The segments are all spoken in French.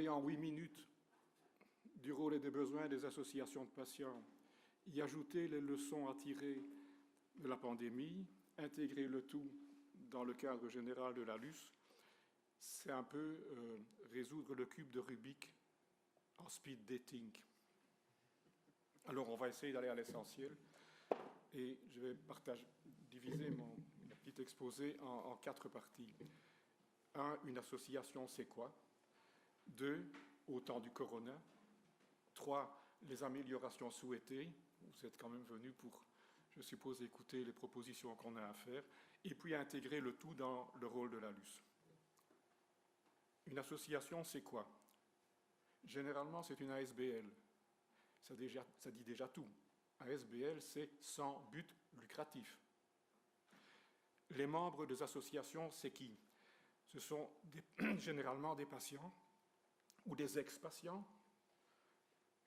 parler en 8 minutes du rôle et des besoins des associations de patients, y ajouter les leçons à tirer de la pandémie, intégrer le tout dans le cadre général de la LUS, c'est un peu résoudre le cube de Rubik en speed dating. Alors on va essayer d'aller à l'essentiel et je vais diviser mon petit exposé en 4 parties. 1, une association, c'est quoi? 2, au temps du corona. 3, les améliorations souhaitées. Vous êtes quand même venus pour, je suppose, écouter les propositions qu'on a à faire. Et puis intégrer le tout dans le rôle de la LUS. Une association, c'est quoi? Généralement, c'est une ASBL. Ça dit déjà tout. ASBL, c'est sans but lucratif. Les membres des associations, c'est qui? Ce sont généralement des patients ou des ex-patients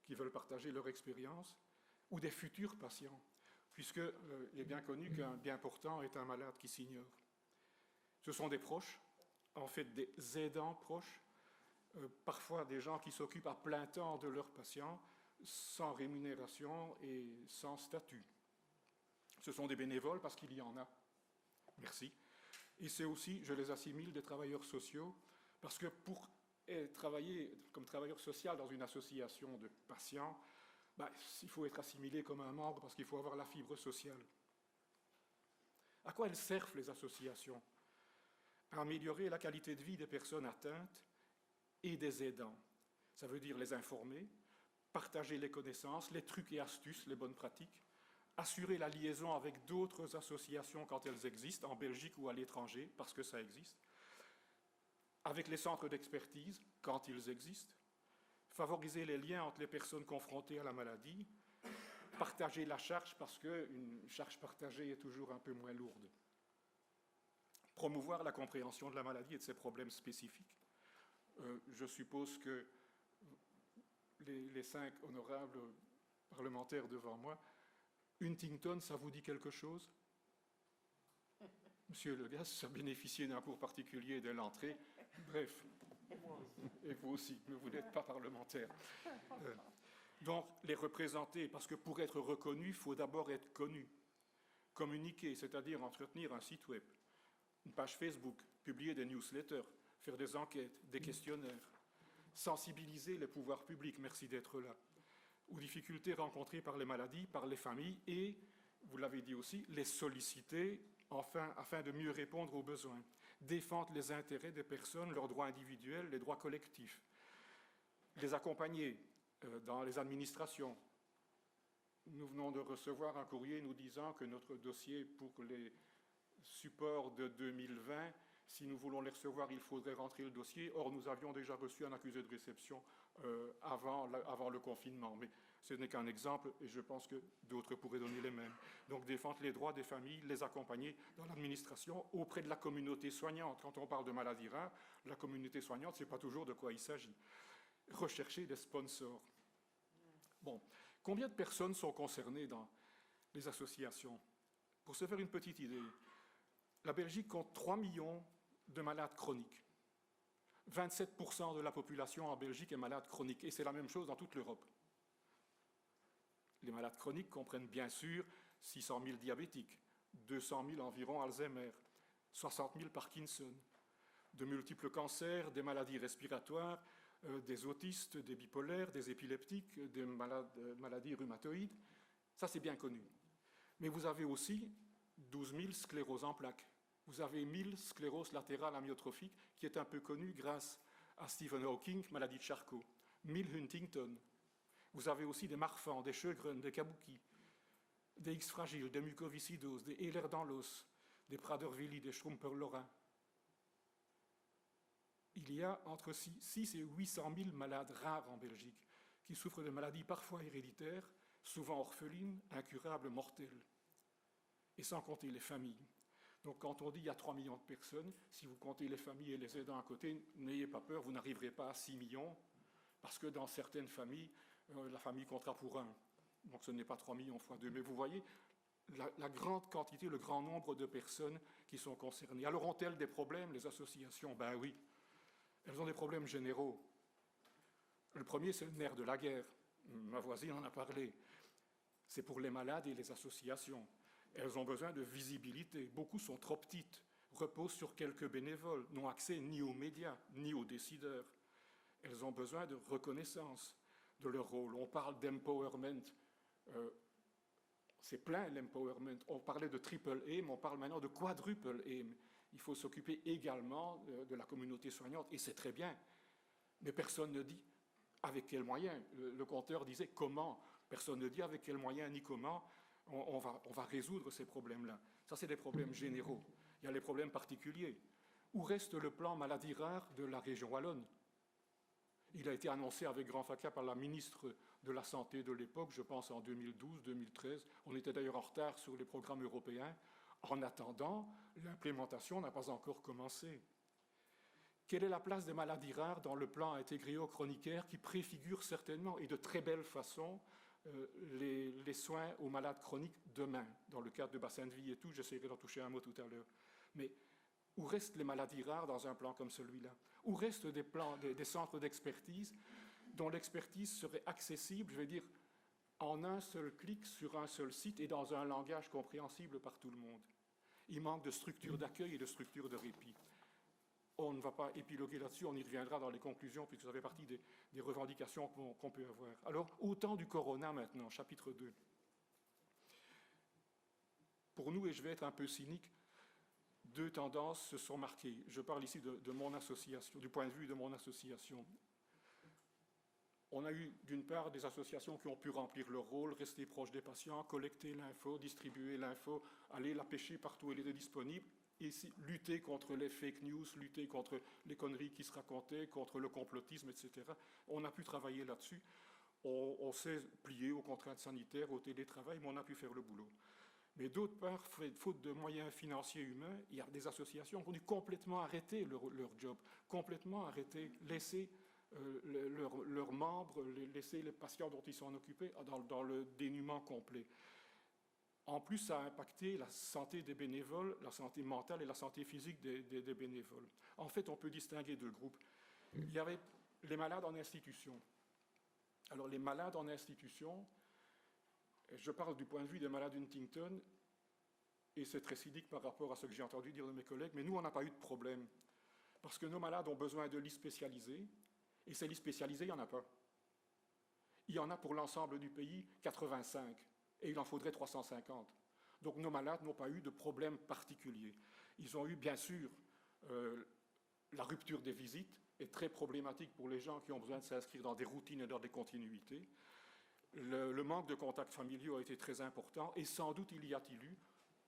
qui veulent partager leur expérience, ou des futurs patients, puisqu'il est bien connu qu'un bien portant est un malade qui s'ignore. Ce sont des proches, en fait des aidants proches, parfois des gens qui s'occupent à plein temps de leurs patients, sans rémunération et sans statut. Ce sont des bénévoles parce qu'il y en a. Merci. Et c'est aussi, je les assimile, des travailleurs sociaux, parce que pour travailler comme travailleur social dans une association de patients, il faut être assimilé comme un membre parce qu'il faut avoir la fibre sociale. À quoi elles servent, les associations? À améliorer la qualité de vie des personnes atteintes et des aidants. Ça veut dire les informer, partager les connaissances, les trucs et astuces, les bonnes pratiques, assurer la liaison avec d'autres associations quand elles existent, en Belgique ou à l'étranger, parce que ça existe, avec les centres d'expertise, quand ils existent, favoriser les liens entre les personnes confrontées à la maladie, partager la charge, parce qu'une charge partagée est toujours un peu moins lourde, promouvoir la compréhension de la maladie et de ses problèmes spécifiques. Je suppose que les 5 honorables parlementaires devant moi, Huntington, ça vous dit quelque chose? Monsieur Legas, ça bénéficiait d'un cours particulier dès l'entrée. Bref, et vous aussi, mais vous n'êtes pas parlementaire. Donc, les représenter, parce que pour être reconnu, il faut d'abord être connu. Communiquer, c'est-à-dire entretenir un site web, une page Facebook, publier des newsletters, faire des enquêtes, des questionnaires, sensibiliser les pouvoirs publics, merci d'être là, aux difficultés rencontrées par les maladies, par les familles, et, vous l'avez dit aussi, les solliciter afin de mieux répondre aux besoins, défendre les intérêts des personnes, leurs droits individuels, les droits collectifs, les accompagner dans les administrations. Nous venons de recevoir un courrier nous disant que notre dossier pour les supports de 2020, si nous voulons les recevoir, il faudrait rentrer le dossier. Or, nous avions déjà reçu un accusé de réception avant le confinement. Mais ce n'est qu'un exemple et je pense que d'autres pourraient donner les mêmes. Donc, défendre les droits des familles, les accompagner dans l'administration auprès de la communauté soignante. Quand on parle de maladies rares, la communauté soignante, ce n'est pas toujours de quoi il s'agit. Rechercher des sponsors. Bon, combien de personnes sont concernées dans les associations? Pour se faire une petite idée, la Belgique compte 3 millions de malades chroniques. 27% de la population en Belgique est malade chronique, et c'est la même chose dans toute l'Europe. Les malades chroniques comprennent bien sûr 600 000 diabétiques, 200 000 environ Alzheimer, 60 000 Parkinson, de multiples cancers, des maladies respiratoires, des autistes, des bipolaires, des épileptiques, des maladies rhumatoïdes. Ça, c'est bien connu. Mais vous avez aussi 12 000 scléroses en plaques. Vous avez 1000 scléroses latérales amyotrophiques, qui est un peu connue grâce à Stephen Hawking, maladie de Charcot. 1000 Huntington. Vous avez aussi des Marfan, des Sjögren, des Kabuki, des X fragiles, des mucoviscidoses, des Ehlers dans l'os, des Prader-Willi, des Schrumper-Lorrain. Il y a entre 6 et 800 000 malades rares en Belgique, qui souffrent de maladies parfois héréditaires, souvent orphelines, incurables, mortelles. Et sans compter les familles. Donc quand on dit qu'il y a 3 millions de personnes, si vous comptez les familles et les aidants à côté, n'ayez pas peur, vous n'arriverez pas à 6 millions, parce que dans certaines familles, la famille comptera pour 1. Donc ce n'est pas 3 millions fois 2. Mais vous voyez la grande quantité, le grand nombre de personnes qui sont concernées. Alors ont-elles des problèmes, les associations? Ben oui, elles ont des problèmes généraux. Le premier, c'est le nerf de la guerre. Ma voisine en a parlé. C'est pour les malades et les associations. Elles ont besoin de visibilité. Beaucoup sont trop petites, reposent sur quelques bénévoles, n'ont accès ni aux médias, ni aux décideurs. Elles ont besoin de reconnaissance de leur rôle. On parle d'empowerment. C'est plein l'empowerment. On parlait de triple aim, on parle maintenant de quadruple aim. Il faut s'occuper également de la communauté soignante, et c'est très bien. Mais personne ne dit avec quels moyens. Le compteur disait comment. Personne ne dit avec quels moyens ni comment on va résoudre ces problèmes-là. Ça, c'est des problèmes généraux. Il y a les problèmes particuliers. Où reste le plan maladies rares de la région wallonne? Il a été annoncé avec grand fracas par la ministre de la Santé de l'époque, je pense en 2012-2013. On était d'ailleurs en retard sur les programmes européens. En attendant, l'implémentation n'a pas encore commencé. Quelle est la place des maladies rares dans le plan intégré-chroniquaire qui préfigure certainement, et de très belle façon, les soins aux malades chroniques demain, dans le cadre de bassin de vie et tout? J'essaierai d'en toucher un mot tout à l'heure. Mais où restent les maladies rares dans un plan comme celui-là? Où restent des centres d'expertise dont l'expertise serait accessible, je vais dire, en un seul clic sur un seul site et dans un langage compréhensible par tout le monde? Il manque de structures d'accueil et de structures de répit. On ne va pas épiloguer là-dessus, on y reviendra dans les conclusions, puisque ça fait partie des revendications qu'on peut avoir. Alors, au temps du corona maintenant, chapitre 2. Pour nous, et je vais être un peu cynique, deux tendances se sont marquées. Je parle ici de mon association, du point de vue de mon association. On a eu d'une part des associations qui ont pu remplir leur rôle, rester proches des patients, collecter l'info, distribuer l'info, aller la pêcher partout où elle était disponible, et lutter contre les fake news, lutter contre les conneries qui se racontaient, contre le complotisme, etc. On a pu travailler là-dessus. On s'est plié aux contraintes sanitaires, au télétravail, mais on a pu faire le boulot. Mais d'autre part, faute de moyens financiers humains, il y a des associations qui ont dû complètement arrêter leur job, complètement arrêter, laisser leurs membres, laisser les patients dont ils sont occupés dans le dénuement complet. En plus, ça a impacté la santé des bénévoles, la santé mentale et la santé physique des bénévoles. En fait, on peut distinguer deux groupes. Il y avait les malades en institution. Alors, les malades en institution, je parle du point de vue des malades Huntington, et c'est très cynique par rapport à ce que j'ai entendu dire de mes collègues, mais nous, on n'a pas eu de problème. Parce que nos malades ont besoin de lits spécialisés, et ces lits spécialisés, il n'y en a pas. Il y en a pour l'ensemble du pays 85, et il en faudrait 350. Donc nos malades n'ont pas eu de problème particulier. Ils ont eu, bien sûr, la rupture des visites est très problématique pour les gens qui ont besoin de s'inscrire dans des routines et dans des continuités. Le manque de contacts familiaux a été très important, et sans doute il y a-t-il eu,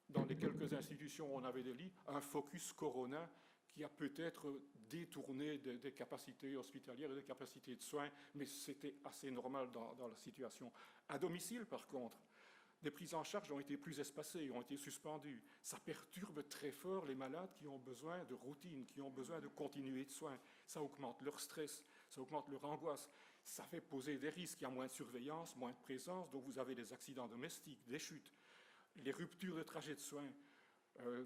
dans les quelques institutions où on avait des lits, un focus corona qui a peut-être détourné des capacités hospitalières et des capacités de soins, mais c'était assez normal dans la situation. À domicile, par contre, des prises en charge ont été plus espacées, ont été suspendues. Ça perturbe très fort les malades qui ont besoin de routine, qui ont besoin de continuité de soins. Ça augmente leur stress, ça augmente leur angoisse. Ça fait poser des risques. Il y a moins de surveillance, moins de présence, donc vous avez des accidents domestiques, des chutes, les ruptures de trajet de soins.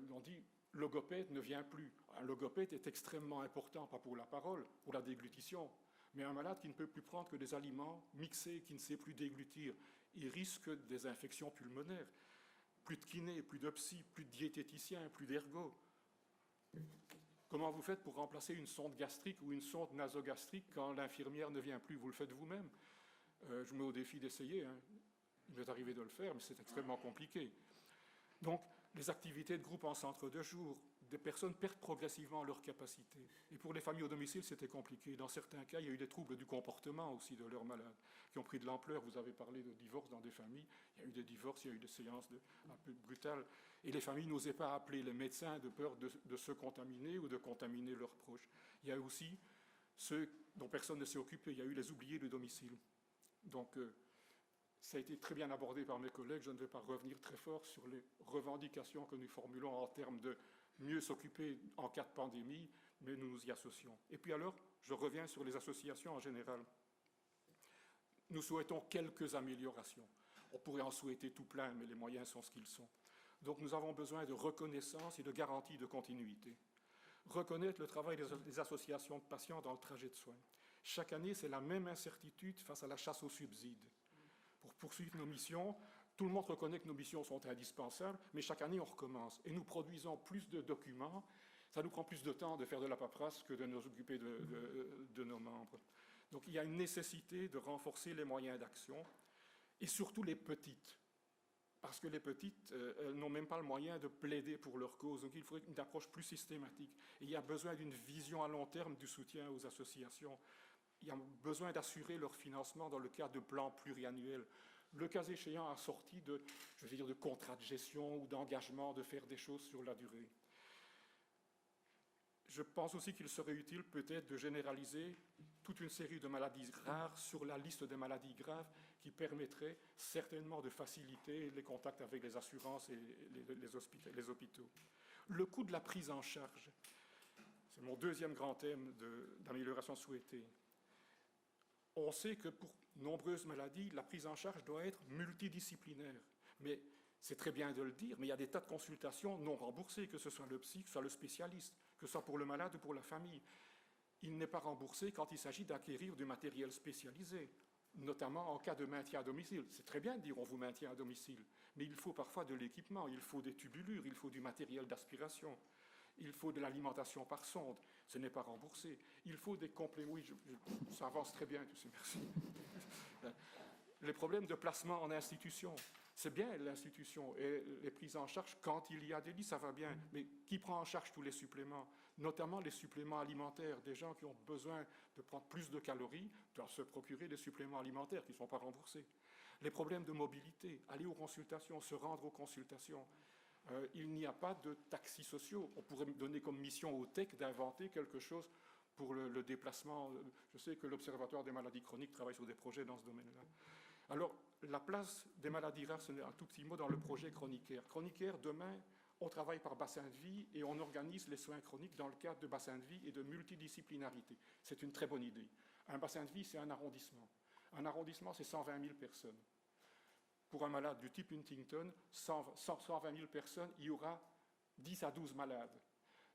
On dit logopède ne vient plus. Un logopède est extrêmement important, pas pour la parole, pour la déglutition, mais un malade qui ne peut plus prendre que des aliments mixés, qui ne sait plus déglutir, il risque des infections pulmonaires. Plus de kiné, plus de psy, plus de diététicien, plus d'ergo. Comment vous faites pour remplacer une sonde gastrique ou une sonde nasogastrique quand l'infirmière ne vient plus? Vous le faites vous-même. Je vous mets au défi d'essayer. Hein. Il m'est arrivé de le faire, mais c'est extrêmement compliqué. Donc, les activités de groupe en centre de jour, des personnes perdent progressivement leur capacité. Et pour les familles au domicile, c'était compliqué. Dans certains cas, il y a eu des troubles du comportement aussi de leurs malades, qui ont pris de l'ampleur. Vous avez parlé de divorce dans des familles. Il y a eu des divorces, il y a eu des séances un peu brutales. Et les familles n'osaient pas appeler les médecins de peur de se contaminer ou de contaminer leurs proches. Il y a aussi ceux dont personne ne s'est occupé. Il y a eu les oubliés du domicile. Donc, ça a été très bien abordé par mes collègues. Je ne vais pas revenir très fort sur les revendications que nous formulons en termes de mieux s'occuper en cas de pandémie, mais nous nous y associons. Et puis alors, je reviens sur les associations en général. Nous souhaitons quelques améliorations. On pourrait en souhaiter tout plein, mais les moyens sont ce qu'ils sont. Donc nous avons besoin de reconnaissance et de garantie de continuité. Reconnaître le travail des associations de patients dans le trajet de soins. Chaque année, c'est la même incertitude face à la chasse aux subsides. Pour poursuivre nos missions, tout le monde reconnaît que nos missions sont indispensables, mais chaque année, on recommence. Et nous produisons plus de documents. Ça nous prend plus de temps de faire de la paperasse que de nous occuper de nos membres. Donc il y a une nécessité de renforcer les moyens d'action, et surtout les petites. Parce que les petites, elles n'ont même pas le moyen de plaider pour leur cause. Donc il faudrait une approche plus systématique. Et il y a besoin d'une vision à long terme du soutien aux associations. Il y a besoin d'assurer leur financement dans le cadre de plans pluriannuels. Le cas échéant assorti de contrats de gestion ou d'engagement de faire des choses sur la durée. Je pense aussi qu'il serait utile peut-être de généraliser toute une série de maladies rares sur la liste des maladies graves qui permettrait certainement de faciliter les contacts avec les assurances et les hôpitaux. Le coût de la prise en charge, c'est mon deuxième grand thème d'amélioration souhaitée. On sait que pour nombreuses maladies, la prise en charge doit être multidisciplinaire. Mais c'est très bien de le dire, mais il y a des tas de consultations non remboursées, que ce soit le psy, que ce soit le spécialiste, que ce soit pour le malade ou pour la famille. Il n'est pas remboursé quand il s'agit d'acquérir du matériel spécialisé, notamment en cas de maintien à domicile. C'est très bien de dire on vous maintient à domicile, mais il faut parfois de l'équipement, il faut des tubulures, il faut du matériel d'aspiration, il faut de l'alimentation par sonde, ce n'est pas remboursé. Il faut des compléments, oui, ça avance très bien, tu sais, merci. Les problèmes de placement en institution, c'est bien l'institution et les prises en charge, quand il y a des lits, ça va bien, mais qui prend en charge tous les suppléments, notamment les suppléments alimentaires? Des gens qui ont besoin de prendre plus de calories doivent se procurer des suppléments alimentaires qui ne sont pas remboursés. Les problèmes de mobilité, aller aux consultations, se rendre aux consultations. Il n'y a pas de taxis sociaux. On pourrait donner comme mission au TEC d'inventer quelque chose pour le déplacement. Je sais que l'Observatoire des maladies chroniques travaille sur des projets dans ce domaine-là. Alors, la place des maladies rares, c'est un tout petit mot dans le projet Chronicaire. Chronicaire, demain, on travaille par bassin de vie et on organise les soins chroniques dans le cadre de bassin de vie et de multidisciplinarité. C'est une très bonne idée. Un bassin de vie, c'est un arrondissement. Un arrondissement, c'est 120 000 personnes. Pour un malade du type Huntington, 120 000 personnes, il y aura 10 à 12 malades,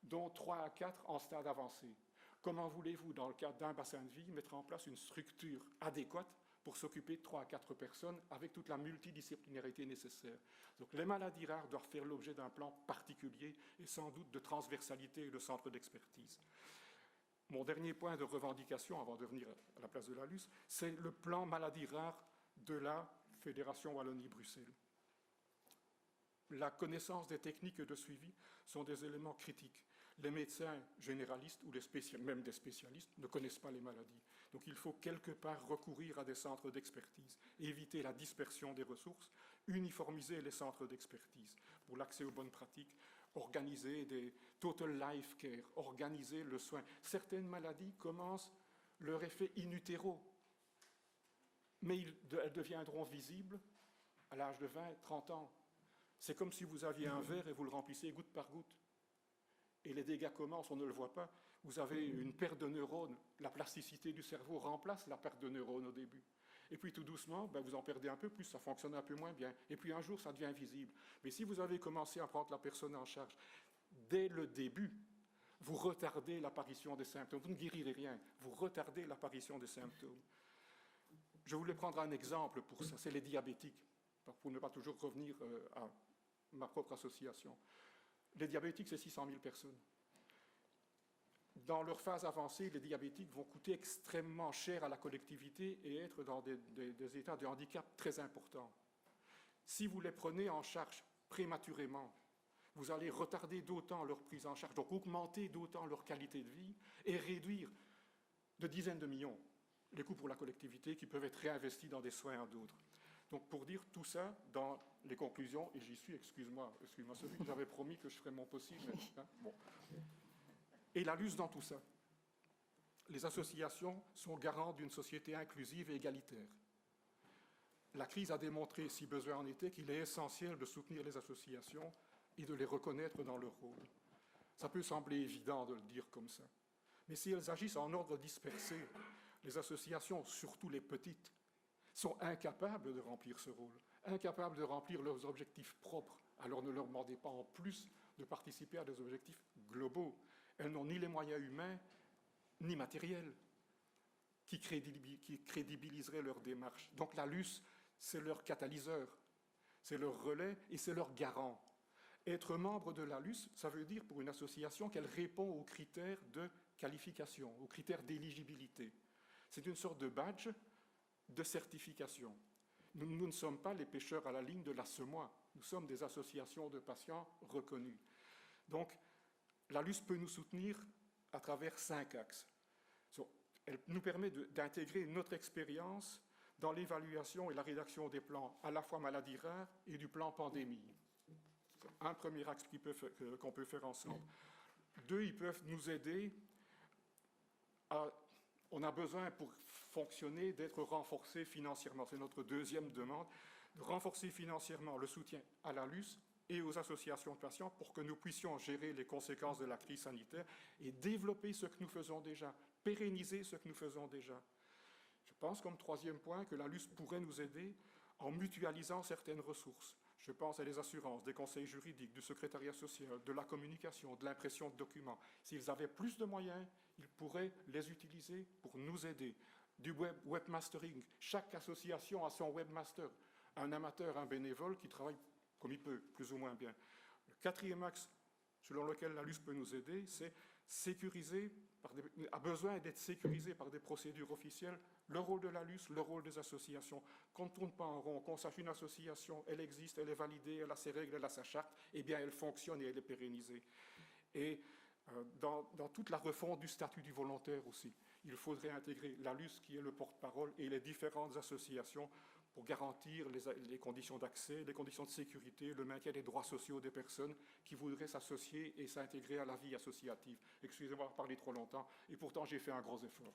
dont 3 à 4 en stade avancé. Comment voulez-vous, dans le cadre d'un bassin de vie, mettre en place une structure adéquate pour s'occuper de 3 à 4 personnes avec toute la multidisciplinarité nécessaire? Donc les maladies rares doivent faire l'objet d'un plan particulier et sans doute de transversalité et de centre d'expertise. Mon dernier point de revendication, avant de venir à la place de la LUS, c'est le plan maladies rares de la Fédération Wallonie-Bruxelles. La connaissance des techniques de suivi sont des éléments critiques. Les médecins généralistes ou même des spécialistes ne connaissent pas les maladies. Donc il faut quelque part recourir à des centres d'expertise, éviter la dispersion des ressources, uniformiser les centres d'expertise pour l'accès aux bonnes pratiques, organiser des total life care, organiser le soin. Certaines maladies commencent leur effet in utero, mais elles deviendront visibles à l'âge de 20, 30 ans. C'est comme si vous aviez un verre et vous le remplissez goutte par goutte. Et les dégâts commencent, on ne le voit pas. Vous avez une perte de neurones, la plasticité du cerveau remplace la perte de neurones au début. Et puis tout doucement, vous en perdez un peu plus, ça fonctionne un peu moins bien. Et puis un jour, ça devient visible. Mais si vous avez commencé à prendre la personne en charge dès le début, vous retardez l'apparition des symptômes. Vous ne guérirez rien, vous retardez l'apparition des symptômes. Je voulais prendre un exemple pour ça, c'est les diabétiques, pour ne pas toujours revenir à ma propre association. Les diabétiques, c'est 600 000 personnes. Dans leur phase avancée, les diabétiques vont coûter extrêmement cher à la collectivité et être dans des états de handicap très importants. Si vous les prenez en charge prématurément, vous allez retarder d'autant leur prise en charge, donc augmenter d'autant leur qualité de vie et réduire de dizaines de millions les coûts pour la collectivité qui peuvent être réinvestis dans des soins à d'autres. Donc pour dire tout ça, dans les conclusions, et j'y suis, excuse-moi celui que j'avais promis que je ferais mon possible. Bon. Et la LUS dans tout ça. Les associations sont garantes d'une société inclusive et égalitaire. La crise a démontré, si besoin en était, qu'il est essentiel de soutenir les associations et de les reconnaître dans leur rôle. Ça peut sembler évident de le dire comme ça. Mais si elles agissent en ordre dispersé, les associations, surtout les petites, sont incapables de remplir ce rôle, incapables de remplir leurs objectifs propres. Alors ne leur demandez pas en plus de participer à des objectifs globaux. Elles n'ont ni les moyens humains, ni matériels. qui crédibiliserait leur démarche. Donc la LUS, c'est leur catalyseur, c'est leur relais et c'est leur garant. Être membre de la LUS, ça veut dire pour une association qu'elle répond aux critères de qualification, aux critères d'éligibilité. C'est une sorte de badge de certification. Nous ne sommes pas les pêcheurs à la ligne de la semoie, nous sommes des associations de patients reconnues. Donc, la LUS peut nous soutenir à travers 5 axes. Elle nous permet d'intégrer notre expérience dans l'évaluation et la rédaction des plans à la fois maladies rares et du plan pandémie. Un premier axe qu'on peut faire ensemble. 2, ils peuvent nous aider on a besoin pour fonctionner d'être renforcés financièrement. C'est notre deuxième demande, de renforcer financièrement le soutien à la LUS et aux associations de patients pour que nous puissions gérer les conséquences de la crise sanitaire et développer ce que nous faisons déjà, pérenniser ce que nous faisons déjà. Je pense, comme troisième point, que la LUS pourrait nous aider en mutualisant certaines ressources. Je pense à des assurances, des conseils juridiques, du secrétariat social, de la communication, de l'impression de documents. S'ils avaient plus de moyens, ils pourraient les utiliser pour nous aider. Du webmastering. Chaque association a son webmaster. Un amateur, un bénévole qui travaille comme il peut, plus ou moins bien. Le quatrième axe selon lequel la LUS peut nous aider, c'est a besoin d'être sécurisé par des procédures officielles, le rôle de la LUS, le rôle des associations. Qu'on ne tourne pas en rond, qu'on sache une association, elle existe, elle est validée, elle a ses règles, elle a sa charte, eh bien elle fonctionne et elle est pérennisée. Et dans toute la refonte du statut du volontaire aussi, il faudrait intégrer la LUS qui est le porte-parole et les différentes associations pour garantir les conditions d'accès, les conditions de sécurité, le maintien des droits sociaux des personnes qui voudraient s'associer et s'intégrer à la vie associative. Excusez-moi de parler trop longtemps, et pourtant j'ai fait un gros effort.